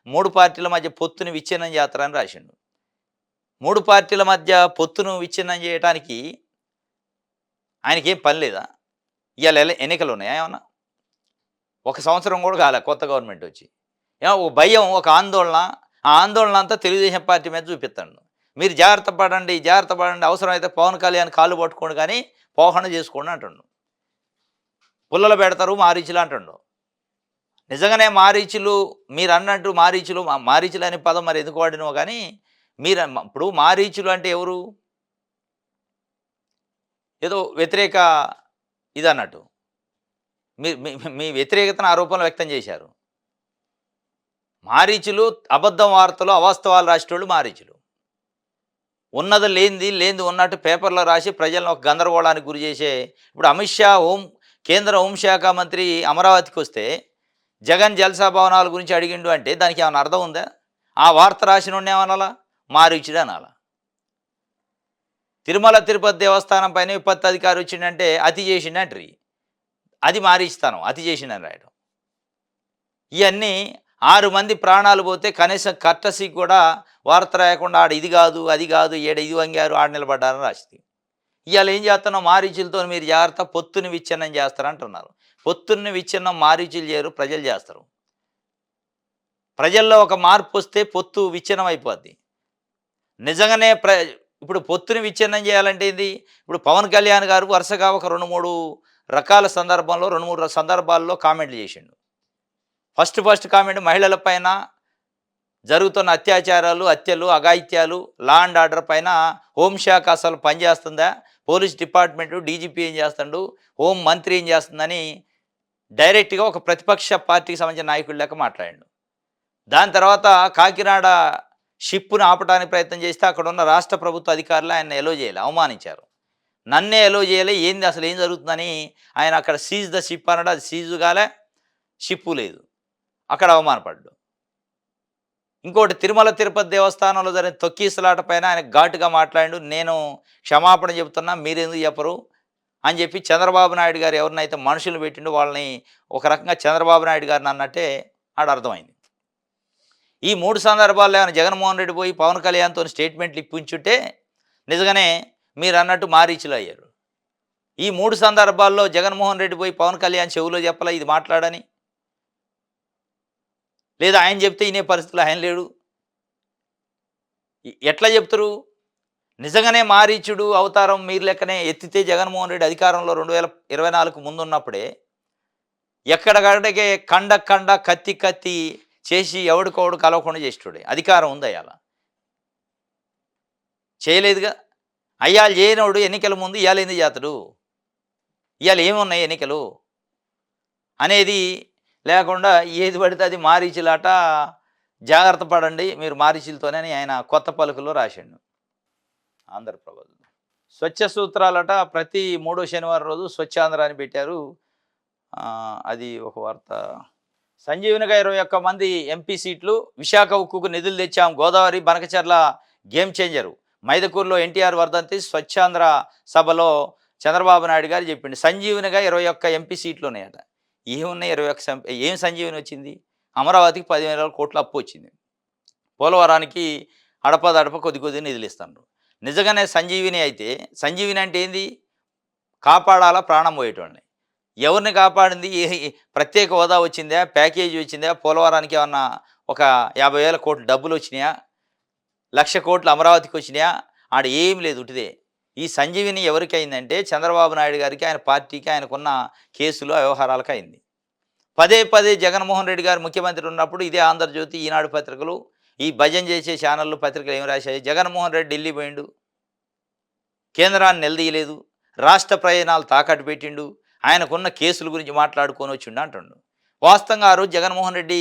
3 పార్టీల మధ్య పొత్తుని విచ్ఛిన్నం చేస్తారని రాసిండు. 3 పార్టీల మధ్య పొత్తును విచ్ఛిన్నం చేయడానికి ఆయనకేం పని లేదా? ఇవాళ ఎన్నికలు ఉన్నాయా ఏమన్నా? 1 సంవత్సరం కూడా కాలే కొత్త గవర్నమెంట్ వచ్చి. ఏమో ఒక భయం, ఒక ఆందోళన. ఆ ఆందోళన అంతా తెలుగుదేశం పార్టీ మీద చూపిస్తాడు. మీరు జాగ్రత్త పడండి, జాగ్రత్త పడండి, అవసరమైతే పవన్ కళ్యాణ్ కాళ్ళు పట్టుకోండి కానీ పోహణ చేసుకోండి అంటుండు. పుల్లలు పెడతారు మారీచులు అంటుండు. నిజంగానే మారీచులు మీరు అన్నట్టు మారీచులు అనే పదం మరి ఎందుకు వాడినో కానీ మీరు ఇప్పుడు మారీచులు అంటే ఎవరు? ఏదో వ్యతిరేక ఇది అన్నట్టు మీ మీ వ్యతిరేకతను ఆరోపణలు వ్యక్తం చేశారు. మారీచులు అబద్ధం వార్తలు, అవాస్తవాలు రాసేటోళ్ళు మారీచులు. ఉన్నది లేనిది ఉన్నట్టు పేపర్లో రాసి ప్రజలను ఒక గందరగోళానికి గురి చేసే. ఇప్పుడు అమిత్ షా కేంద్ర హోంశాఖ మంత్రి అమరావతికి వస్తే జగన్ జల్సా భవనాల గురించి అడిగిండు అంటే దానికి ఏమైనా అర్థం ఉందా? ఆ వార్త రాసినోడిని ఏమనాలా? మారీచుడు అనాలా? తిరుమల తిరుపతి దేవస్థానం పైన విపత్తు అధికారి వచ్చిండంటే అతి చేసిండంటారు. అది మారీస్తాను, అతి చేసిండని రాయడం. ఇవన్నీ 6 మంది ప్రాణాలు పోతే కనీసం కర్టసీకి కూడా వార్త రాయకుండా ఆడ ఇది కాదు అది కాదు, ఇది వంగారు, ఆడ నిలబడ్డారని రాసింది. ఇవాళ ఏం చేస్తున్నాం? మారీచులతో మీరు జాగ్రత్త, పొత్తుని విచ్ఛిన్నం చేస్తారంటున్నారు. పొత్తుని విచ్ఛిన్నం మారీచులు చేయరు, ప్రజలు చేస్తారు. ప్రజల్లో ఒక మార్పు వస్తే పొత్తు విచ్ఛిన్నం అయిపోద్ది. నిజంగానే ఇప్పుడు పొత్తుని విచ్ఛిన్నం చేయాలంటే ఏంది? ఇప్పుడు పవన్ కళ్యాణ్ గారు వరుసగా ఒక 2-3 రకాల సందర్భంలో 2-3 సందర్భాల్లో కామెంట్లు చేసిండు. ఫస్ట్ కామెంట్ మహిళల పైన జరుగుతున్న అత్యాచారాలు, హత్యలు, అఘాయిత్యాలు, లా అండ్ ఆర్డర్ పైన హోంశాఖ అసలు పనిచేస్తుందా, పోలీస్ డిపార్ట్మెంటు, డీజీపీ ఏం చేస్తాడు, హోం మంత్రి ఏం చేస్తుందని డైరెక్ట్గా ఒక ప్రతిపక్ష పార్టీకి సంబంధించిన నాయకుడి లెక్క మాట్లాడాడు. దాని తర్వాత కాకినాడ షిప్ను ఆపడానికి ప్రయత్నం చేస్తే అక్కడ ఉన్న రాష్ట్ర ప్రభుత్వ అధికారులు ఆయన ఎలో చేయలే, అవమానించారు. నన్నే ఎలో చేయలే, ఏంది అసలు ఏం జరుగుతుందని ఆయన అక్కడ సీజ్ ద షిప్ అన్నాడు. అది సీజు కాలే, షిప్పు లేదు, అక్కడ అవమానపడ్డాడు. ఇంకోటి తిరుమల తిరుపతి దేవస్థానంలో జరిగిన తొక్కీసులాట పైన ఆయన ఘాటుగా మాట్లాడు. నేను క్షమాపణ చెబుతున్నా, మీరెందుకు చెప్పరు అని చెప్పి చంద్రబాబు నాయుడు గారు ఎవరినైతే మనుషులు పెట్టిండో వాళ్ళని ఒక రకంగా చంద్రబాబు నాయుడు గారిని అన్నట్టే ఆడ అర్థమైంది. ఈ 3 సందర్భాల్లో ఏమైనా జగన్మోహన్ రెడ్డి పోయి పవన్ కళ్యాణ్తో స్టేట్మెంట్లు ఇప్పించుంటే నిజంగానే మీరు అన్నట్టు మారీచులు అయ్యారు. ఈ 3 సందర్భాల్లో జగన్మోహన్ రెడ్డి పోయి పవన్ కళ్యాణ్ చెవులో చెప్పలే ఇది మాట్లాడని, లేదా ఆయన చెప్తే ఇనే పరిస్థితులు ఆయన లేడు. ఎట్లా చెప్తారు? నిజంగానే మారీచుడు అవతారం మీరు లెక్కనే ఎత్తితే జగన్మోహన్ రెడ్డి అధికారంలో 2024కు ముందున్నప్పుడే ఎక్కడికక్కడికే కండ కండ కత్తి కత్తి చేసి ఎవడికోవడు కలవకుండా చేసేటోడే. అధికారం ఉంది అయాల. చేయలేదుగా. అయ్యాల చేయనోడు ఎన్నికల ముందు ఇయాల ఎందుకు చేతడు? ఇయాల ఏమున్నాయి ఎన్నికలు అనేది లేకుండా ఏది పడితే అది మారీచులాట. జాగ్రత్త పడండి మీరు మారీచులతోనే అని ఆయన కొత్త పలుకులో రాసిండు. ఆంధ్రప్రభలో స్వచ్ఛ సూత్రాలట ప్రతి మూడో శనివారం రోజు స్వచ్ఛాంధ్ర అని పెట్టారు. అది ఒక వార్త. సంజీవనిగా 21 మంది ఎంపీ సీట్లు. విశాఖ ఉక్కుకు నిధులు తెచ్చాం. Godavari Banakacherla game changer. మైదకూరులో ఎన్టీఆర్ వర్ధంతి స్వచ్ఛాంధ్ర సభలో చంద్రబాబు నాయుడు గారు చెప్పిండు. సంజీవనిగా 21 ఎంపీ సీట్లు ఉన్నాయట. ఏమున్నాయి 21 ఏం సంజీవని వచ్చింది? అమరావతికి 10,000 కోట్ల అప్పు వచ్చింది. పోలవరానికి అడపదడప కొద్ది కొద్ది నిధులు ఇస్తున్నారు. నిజంగానే సంజీవిని అయితే సంజీవిని అంటే ఏంది? కాపాడాలా ప్రాణం పోయేటోళ్ళని. ఎవరిని కాపాడింది? ప్రత్యేక హోదా వచ్చిందా? ప్యాకేజీ వచ్చిందా? పోలవరానికి ఏమన్నా ఒక 50,000 కోట్ల డబ్బులు వచ్చినాయా? 1,00,000 కోట్లు అమరావతికి వచ్చినాయా? ఆడ ఏం లేదు, ఉటిదే. ఈ సంజీవిని ఎవరికి అయిందంటే చంద్రబాబు నాయుడు గారికి, ఆయన పార్టీకి, ఆయనకున్న కేసులు వ్యవహారాలకు అయింది. పదే పదే జగన్మోహన్ రెడ్డి గారు ముఖ్యమంత్రి ఉన్నప్పుడు ఇదే ఆంధ్రజ్యోతి, ఈనాడు పత్రికలు, ఈ భజన చేసే ఛానళ్ళు పత్రికలు ఏమి రాశాయి? జగన్మోహన్ రెడ్డి ఢిల్లీ పోయిండు, కేంద్రాన్ని నిలదీయలేదు, రాష్ట్ర ప్రయోజనాలు తాకట్టు పెట్టిండు, ఆయనకున్న కేసుల గురించి మాట్లాడుకొని వచ్చిండు అంటుండు. వాస్తవంగా ఆ రోజు జగన్మోహన్ రెడ్డి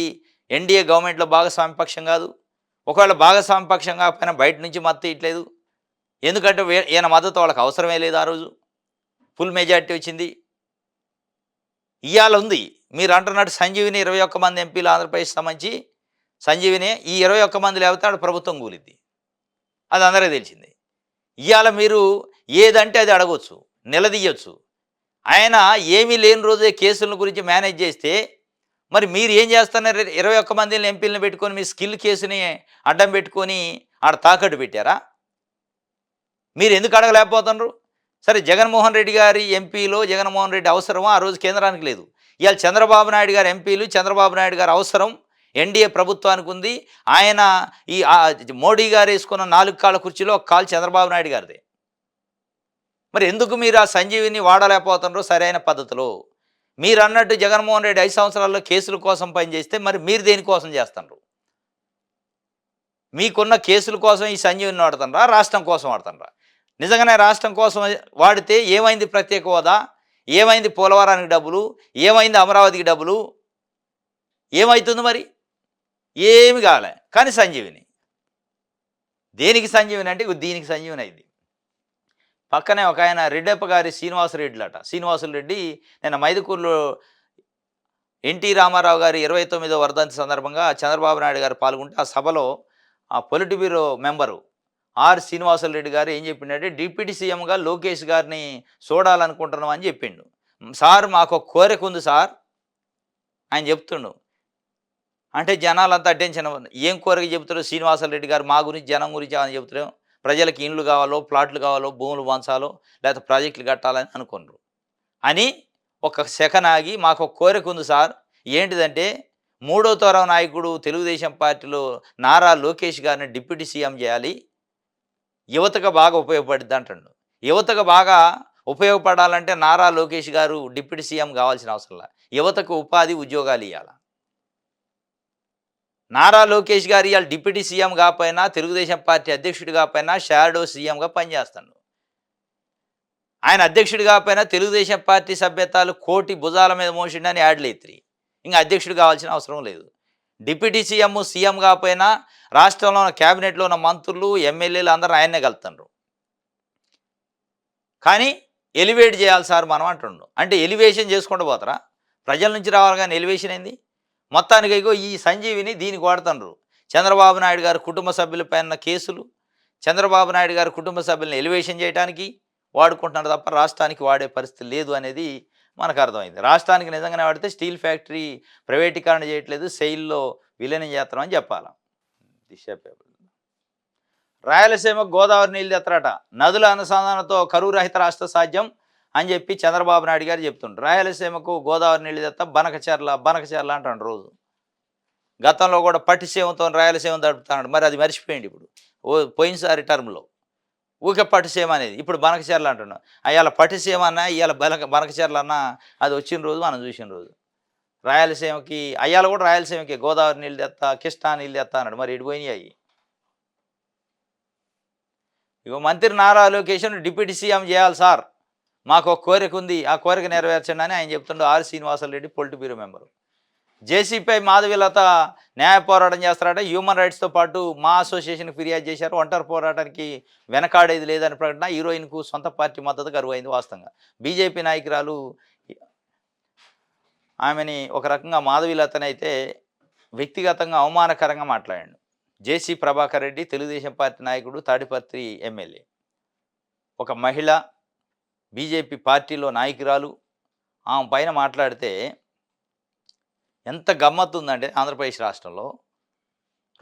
ఎన్డీఏ గవర్నమెంట్లో భాగస్వామ్య పక్షం కాదు. ఒకవేళ భాగస్వామ్య పక్షం కాకపోయినా బయట నుంచి మద్దతు ఇట్లేదు. ఎందుకంటే ఈయన మద్దతు వాళ్ళకి అవసరమే లేదు. ఆ రోజు ఫుల్ మెజార్టీ వచ్చింది. ఇవాళ ఉంది. మీరు అంటున్నట్టు సంజీవిని 21 మంది ఎంపీలు ఆంధ్రప్రదేశ్ సంబంధించి సంజీవిని ఈ 21 మంది లేకపోతే ఆడ ప్రభుత్వం కూలిద్ది. అది అందరికీ తెలిసింది. ఇవాళ మీరు ఏదంటే అది అడగవచ్చు, నిలదీయచ్చు. ఆయన ఏమీ లేని రోజే కేసుల గురించి మేనేజ్ చేస్తే మరి మీరు ఏం చేస్తున్నారు? 21 మందిని ఎంపీలను పెట్టుకొని మీ స్కిల్ కేసుని అడ్డం పెట్టుకొని ఆడ తాకట్టు పెట్టారా? మీరు ఎందుకు అడగలేకపోతున్నారు? సరే, జగన్మోహన్ రెడ్డి గారి ఎంపీలో జగన్మోహన్ రెడ్డి అవసరమా? ఆ రోజు కేంద్రానికి లేదు. ఇవాళ చంద్రబాబు నాయుడు గారి ఎంపీలు, చంద్రబాబు నాయుడు గారి అవసరం ఎన్డీఏ ప్రభుత్వానికి ఉంది. ఆయన ఈ మోడీ గారు వేసుకున్న 4 కాళ్ళ కుర్చీలో ఒక కాలు చంద్రబాబు నాయుడు గారిదే. మరి ఎందుకు మీరు ఆ సంజీవిని వాడలేకపోతున్నారు సరైన పద్ధతిలో? మీరు అన్నట్టు జగన్మోహన్ రెడ్డి 5 సంవత్సరాల్లో కేసుల కోసం పనిచేస్తే మరి మీరు దేనికోసం చేస్తున్నారు? మీకున్న కేసుల కోసం ఈ సంజీవిని వాడుతున్నారా? రాష్ట్రం కోసం వాడుతున్నారా? నిజంగానే రాష్ట్రం కోసం వాడితే ఏమైంది ప్రత్యేక హోదా? ఏమైంది పోలవరానికి డబ్బులు? ఏమైంది అమరావతికి డబ్బులు? ఏమవుతుంది మరి? ఏమి కాలే. కానీ సంజీవిని దేనికి సంజీవిని అంటే దీనికి సంజీవిని అయింది. పక్కనే ఒక ఆయన రెడ్డప్ప గారి శ్రీనివాసులు రెడ్డి నిన్న మైదుకూరులో ఎన్టీ రామారావు గారి 29వ వర్ధంతి సందర్భంగా చంద్రబాబు నాయుడు గారు పాల్గొంటే ఆ సభలో ఆ polit bureau member Srinivasulu Reddy గారు ఏం చెప్పిండంటే డిప్యూటీ సీఎంగా లోకేష్ గారిని చూడాలనుకుంటున్నాం అని చెప్పిండు. సార్ మాకు ఒక కోరిక ఉంది సార్ ఆయన చెప్తుండు. అంటే జనాలంతా అటెన్షన్. ఏం కోరిక చెబుతారు శ్రీనివాసులు రెడ్డి గారు? మా గురించి, జనం గురించి అని చెబుతారు. ప్రజలకు ఇండ్లు కావాలో, ప్లాట్లు కావాలో, భూములు పంచాలో, లేకపోతే ప్రాజెక్టులు కట్టాలని అనుకున్నారు అని ఒక సెకన్ ఆగి మాకు ఒక కోరిక ఉంది సార్. ఏంటిదంటే 3వ తరం నాయకుడు తెలుగుదేశం పార్టీలో నారా లోకేష్ గారిని డిప్యూటీ సీఎం చేయాలి, యువతకు బాగా ఉపయోగపడుద్ది అంటుండు. యువతకు బాగా ఉపయోగపడాలంటే నారా లోకేష్ గారు డిప్యూటీ సీఎం కావాల్సిన అవసరం లేదు. యువతకు ఉపాధి, ఉద్యోగాలు ఇవ్వాలి. నారా లోకేష్ గారు ఇవాళ డిప్యూటీ సీఎం కాకపోయినా, తెలుగుదేశం పార్టీ అధ్యక్షుడు కాకపోయినా షాడో సీఎంగా పనిచేస్తాడు. ఆయన అధ్యక్షుడు కాకపోయినా తెలుగుదేశం పార్టీ సభ్యతాలు కోటి భుజాల మీద మోసిండని యాడ్లు ఎత్తిరి. ఇంకా అధ్యక్షుడు కావాల్సిన అవసరం లేదు. డిప్యూటీ సీఎం కాకపోయినా రాష్ట్రంలో ఉన్న క్యాబినెట్లో ఉన్న మంత్రులు, ఎమ్మెల్యేలు అందరూ ఆయన్నే కలుతున్నారు. కానీ ఎలివేట్ చేయాలి సార్ మనం అంటుండు. అంటే ఎలివేషన్ చేసుకుంటూ పోతారా? ప్రజల నుంచి రావాలి కానీ ఎలివేషన్ ఏంది? మొత్తానికి ఈ సంజీవిని దీనికి వాడుతున్నారు. చంద్రబాబు నాయుడు గారు కుటుంబ సభ్యులపైన కేసులు, చంద్రబాబు నాయుడు గారు కుటుంబ సభ్యులను ఎలివేషన్ చేయడానికి వాడుకుంటున్నారు తప్ప రాష్ట్రానికి వాడే పరిస్థితి లేదు అనేది మనకు అర్థమైంది. రాష్ట్రానికి నిజంగానే వాడితే స్టీల్ ఫ్యాక్టరీ ప్రైవేటీకరణ చేయట్లేదు, సెయిల్లో విలీనం చేస్తామని చెప్పాలి. దిశ పేపర్. రాయలసీమ గోదావరి నీళ్ళు తెత్తరట. నదుల అనుసంధానంతో కరువు రహిత రాష్ట్ర సాధ్యం అని చెప్పి చంద్రబాబు నాయుడు గారు చెప్తుండ్రు. రాయలసీమకు గోదావరి నీళ్ళు తెత్త బనకచర్ల అంటాడు రోజు. గతంలో కూడా పట్టిసీమతో రాయలసీమ తడుపుతాడు. మరి అది మర్చిపోయింది ఇప్పుడు పోయినసారి టర్మ్లో. ఊకే పట్టుసీమ అనేది. ఇప్పుడు బనకచెర్ల అంటున్నాం. ఇయాల పట్టుసీమ అన్నా, ఇయాల బనకచెర్ల అన్నా అది వచ్చిన రోజు మనం చూసిన రోజు. రాయలసీమకి అయ్యాల కూడా రాయలసీమకి గోదావరి నీళ్ళు తెత్తా, కృష్ణా నీళ్ళు తెత్తా అన్నాడు. మరి ఎటు పోయినాయి అయి? ఇగో మంత్రి నారా లోకేష్‌ని డిప్యూటీ సీఎం చేయాలి సార్. మాకొక కోరిక ఉంది. ఆ కోరిక నెరవేర్చండి అని ఆయన చెప్తుండు. R Srinivasa Reddy politburo member. జేసీపై మాధవీలత న్యాయ పోరాటం చేస్తారట. హ్యూమన్ రైట్స్‌తో పాటు మా అసోసియేషన్‌కి ఫిర్యాదు చేశారు. ఒంటరి పోరాటానికి వెనకాడేది లేదని ప్రకటన. హీరోయిన్‌కు సొంత పార్టీ మద్దతు కరువైంది వాస్తవంగా. బీజేపీ నాయకురాలు ఆమెని ఒక రకంగా మాధవీలతనైతే వ్యక్తిగతంగా అవమానకరంగా మాట్లాడాడు. జేసీ ప్రభాకర్ రెడ్డి తెలుగుదేశం పార్టీ నాయకుడు, తాడిపత్రి ఎమ్మెల్యే. ఒక మహిళ బీజేపీ పార్టీలో నాయకురాలు ఆమె పైన మాట్లాడితే ఎంత గమ్మత్తుందంటే ఆంధ్రప్రదేశ్ రాష్ట్రంలో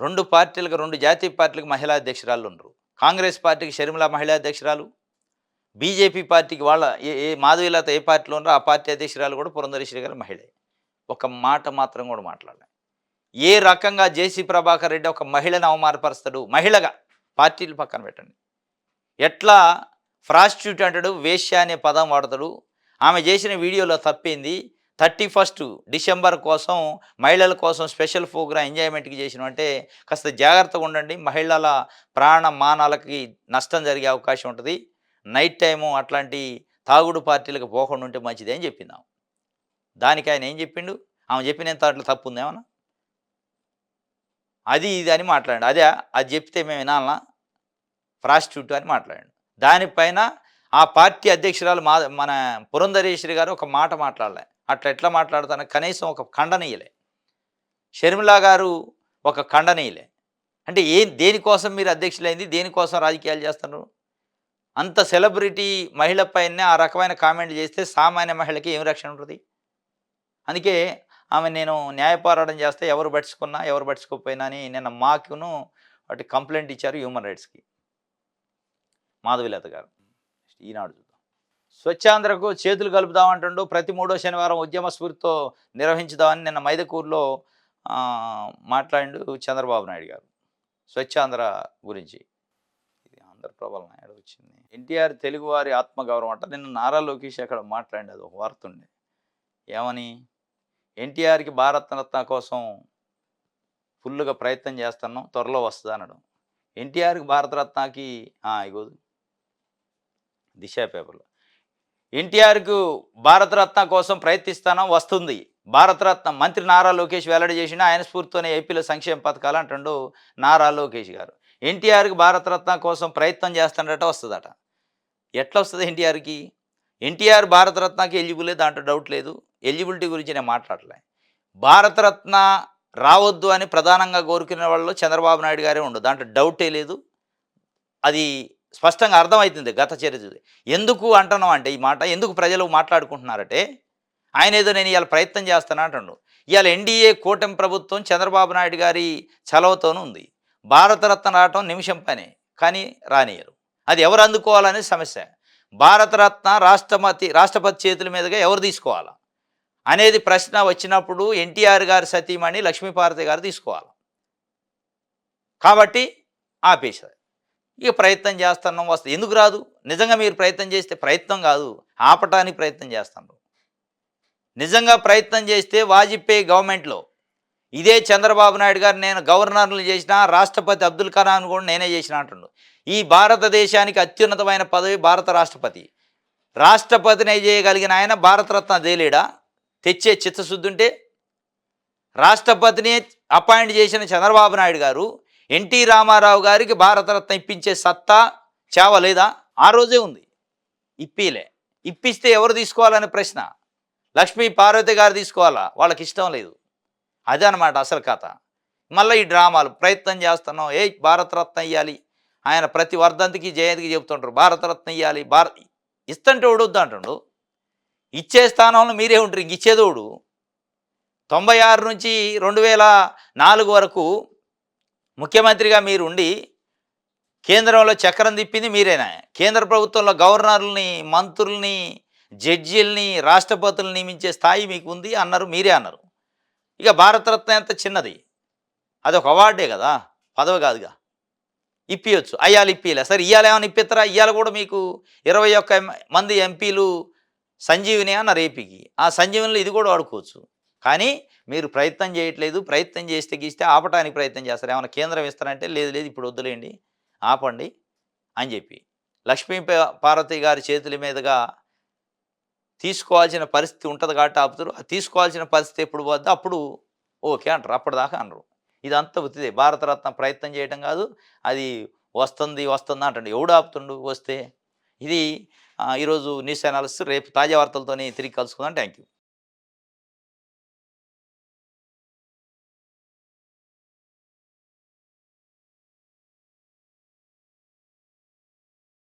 2 పార్టీలకు 2 జాతీయ పార్టీలకు మహిళా అధ్యక్షురాలు ఉండరు. కాంగ్రెస్ పార్టీకి షర్మిల మహిళా అధ్యక్షురాలు, బీజేపీ పార్టీకి వాళ్ళ ఏ మాధవీలత ఏ పార్టీలో ఉన్నారో ఆ పార్టీ అధ్యక్షురాలు కూడా పురంధరేశ్వరి గారు మహిళే. ఒక మాట మాత్రం కూడా మాట్లాడలే. ఏ రకంగా జేసీ ప్రభాకర్ రెడ్డి ఒక మహిళను అవమానపరుస్తాడు? మహిళగా పార్టీలు పక్కన పెట్టండి. ఎట్లా ప్రాస్టిట్యూట్ అంటాడు, వేశ్య అనే పదం వాడతాడు. ఆమె చేసిన వీడియోలో తప్పింది 31 డిసెంబర్ కోసం మహిళల కోసం స్పెషల్ ప్రోగ్రాం ఎంజాయ్మెంట్కి చేసినాం అంటే కాస్త జాగ్రత్తగా ఉండండి. మహిళల ప్రాణ మానాలకి నష్టం జరిగే అవకాశం ఉంటుంది. నైట్ టైము అట్లాంటి తాగుడు పార్టీలకు పోకుండా ఉంటే మంచిది అని చెప్పిందాం. దానికి ఆయన ఏం చెప్పిండు? ఆమె చెప్పినంత అట్లా తప్పు ఉందేమన్నా? అది ఇది అని మాట్లాడాడు. అదే అది చెప్తే మేము వినాలనా? ప్రాస్టిట్యూట్ అని మాట్లాడాడు. దానిపైన ఆ పార్టీ అధ్యక్షురాలు మన పురంధరేశ్వరి గారు ఒక మాట మాట్లాడలే. అట్లా ఎట్లా మాట్లాడతాను? కనీసం ఒక ఖండనీయలే. షర్మిల గారు ఒక ఖండనీయలే. అంటే దేనికోసం మీరు అధ్యక్షులైంది? దేనికోసం రాజకీయాలు చేస్తున్నారు? అంత సెలబ్రిటీ మహిళ పైనే ఆ రకమైన కామెంట్లు చేస్తే సామాన్య మహిళకి ఏం రక్షణ ఉంటుంది? అందుకే ఆమె నేను న్యాయ పోరాటం చేస్తే ఎవరు పట్టించుకున్నా, ఎవరు పట్టించుకోకపోయినా అని నిన్న మాకును వాటి కంప్లైంట్ ఇచ్చారు హ్యూమన్ రైట్స్‌కి మాధవీలత గారు. ఈనాడు చూద్దాం. స్వచ్ఛాంధ్రకు చేతులు కలుపుదామంటుండు. ప్రతి 3వ శనివారం ఉద్యమ స్ఫూర్తితో నిర్వహించుదామని నిన్న మైదకూరులో మాట్లాడిండు చంద్రబాబు నాయుడు గారు స్వచ్ఛాంధ్ర గురించి. ఇది ఆంధ్రప్రభల నాయుడు వచ్చింది. ఎన్టీఆర్ తెలుగువారి ఆత్మగౌరవం అంట. నిన్న నారా లోకేష్ అక్కడ మాట్లాడింది. అది ఒక వార్త ఉండే. ఏమని? ఎన్టీఆర్‌కి భారతరత్న కోసం ఫుల్లుగా ప్రయత్నం చేస్తున్నాం, త్వరలో వస్తుంది అనడం. ఎన్టీఆర్‌కి భారతరత్నకి ఇగో దిశ పేపర్లో ఎన్టీఆర్‌కు భారతరత్న కోసం ప్రయత్నిస్తానం, వస్తుంది. భారతరత్న మంత్రి నారా లోకేష్ వెల్లడి చేసిన ఆయన స్ఫూర్తితోనే ఏపీలో సంక్షేమ పథకాలు అంటుండు నారా లోకేష్ గారు. ఎన్టీఆర్‌కి భారతరత్న కోసం ప్రయత్నం చేస్తాడట, వస్తుందట. ఎట్లా వస్తుంది ఎన్టీఆర్‌కి? ఎన్టీఆర్ భారతరత్నకి ఎలిజిబులే, దాంట్లో డౌట్ లేదు. ఎలిజిబిలిటీ గురించి నేను మాట్లాడలే. భారతరత్న రావద్దు అని ప్రధానంగా కోరుకునే వాళ్ళు చంద్రబాబు నాయుడు గారే ఉండు, దాంట్లో డౌటే లేదు. అది స్పష్టంగా అర్థమవుతుంది గత చరిత్ర. ఎందుకు అంటున్నాం అంటే ఈ మాట ఎందుకు ప్రజలు మాట్లాడుకుంటున్నారంటే ఆయన ఏదో నేను ఇవాళ ప్రయత్నం చేస్తాను అంటుండు. ఇవాళ ఎన్డీఏ కూటమి ప్రభుత్వం చంద్రబాబు నాయుడు గారి చలవతోనూ ఉంది. భారతరత్న రావటం నిమిషం పనే, కానీ రానియరు. అది ఎవరు అందుకోవాలనేది సమస్య. భారతరత్న రాష్ట్రపతి చేతుల మీదుగా ఎవరు తీసుకోవాలా అనేది ప్రశ్న వచ్చినప్పుడు ఎన్టీఆర్ గారి సతీమణి లక్ష్మీపార్వతి గారు తీసుకోవాలి. కాబట్టి ఆపేశారు. ఇక ప్రయత్నం చేస్తున్నాం, వస్తుంది. ఎందుకు రాదు? నిజంగా మీరు ప్రయత్నం చేస్తే, ప్రయత్నం కాదు ఆపటానికి ప్రయత్నం చేస్తున్నారు. నిజంగా ప్రయత్నం చేస్తే వాజ్పేయి గవర్నమెంట్లో ఇదే చంద్రబాబు నాయుడు గారు నేను గవర్నర్లు చేసిన, రాష్ట్రపతి అబ్దుల్ కలాం కూడా నేనే చేసిన అంటుండు. ఈ భారతదేశానికి అత్యున్నతమైన పదవి భారత రాష్ట్రపతి. రాష్ట్రపతిని చేయగలిగిన ఆయన భారతరత్న తేలేడా? తెచ్చే చిత్తశుద్ధి ఉంటే. రాష్ట్రపతిని అపాయింట్ చేసిన చంద్రబాబు నాయుడు గారు ఎన్టీ రామారావు గారికి భారతరత్న ఇప్పించే సత్తా చావ లేదా? ఆ రోజే ఉంది. ఇప్పిలే. ఇప్పిస్తే ఎవరు తీసుకోవాలనే ప్రశ్న. లక్ష్మీ పార్వతి గారు తీసుకోవాలా? వాళ్ళకి ఇష్టం లేదు. అదే అనమాట అసలు కథ. మళ్ళీ ఈ డ్రామాలు ప్రయత్నం చేస్తున్నాం, భారతరత్న ఇవ్వాలి. ఆయన ప్రతి వర్ధంతికి జయంతికి చెబుతుంటారు భారతరత్న ఇవ్వాలి. ఇస్తంటే ఓడొద్దు అంటుండు. ఇచ్చే స్థానంలో మీరే ఉంటారు, ఇంక ఇచ్చేదోడు. 96 నుంచి 2004 వరకు ముఖ్యమంత్రిగా మీరు ఉండి కేంద్రంలో చక్రం తిప్పింది మీరేనా? కేంద్ర ప్రభుత్వంలో గవర్నర్లని, మంత్రుల్ని, జడ్జీలని, రాష్ట్రపతులను నియమించే స్థాయి మీకు ఉంది అన్నారు, మీరే అన్నారు. ఇక భారతరత్న ఎంత చిన్నది, అదొక అవార్డే కదా, పదవి కాదుగా. ఇప్పియొచ్చు. అయ్యాల ఇప్పియలే. సరే ఇయ్యాల ఏమన్నా ఇప్పిత్తరా? ఇయ్యాల కూడా మీకు 21 మంది ఎంపీలు సంజీవని అన్నారు ఏపీకి. ఆ సంజీవనిలో ఇది కూడా వాడుకోవచ్చు. కానీ మీరు ప్రయత్నం చేయట్లేదు. ప్రయత్నం చేస్తే గీస్తే ఆపటానికి ప్రయత్నం చేస్తారు. ఏమన్నా కేంద్రం ఇస్తారంటే లేదు లేదు ఇప్పుడు వద్దులేండి. ఆపండి అని చెప్పి. లక్ష్మీ పార్వతి గారి చేతుల మీదుగా తీసుకోవాల్సిన పరిస్థితి ఉంటది కాబట్టి ఆపుతారు. ఆ తీసుకోవాల్సిన పరిస్థితి ఎప్పుడు పోద్దో అప్పుడు ఓకే అంటారు. అప్పటిదాకా అనరు. ఇదంతా ఉత్తిదే. భారతరత్న ప్రయత్నం చేయటం కాదు. అది వస్తుంది, వస్తుంది అంటుండు. ఎవడు ఆపుతుండు వస్తే? ఇది ఈరోజు న్యూస్ అనాలిసిస్. రేపు తాజా వార్తలతోని తిరిగి కలుసుకుందాం. Thank you.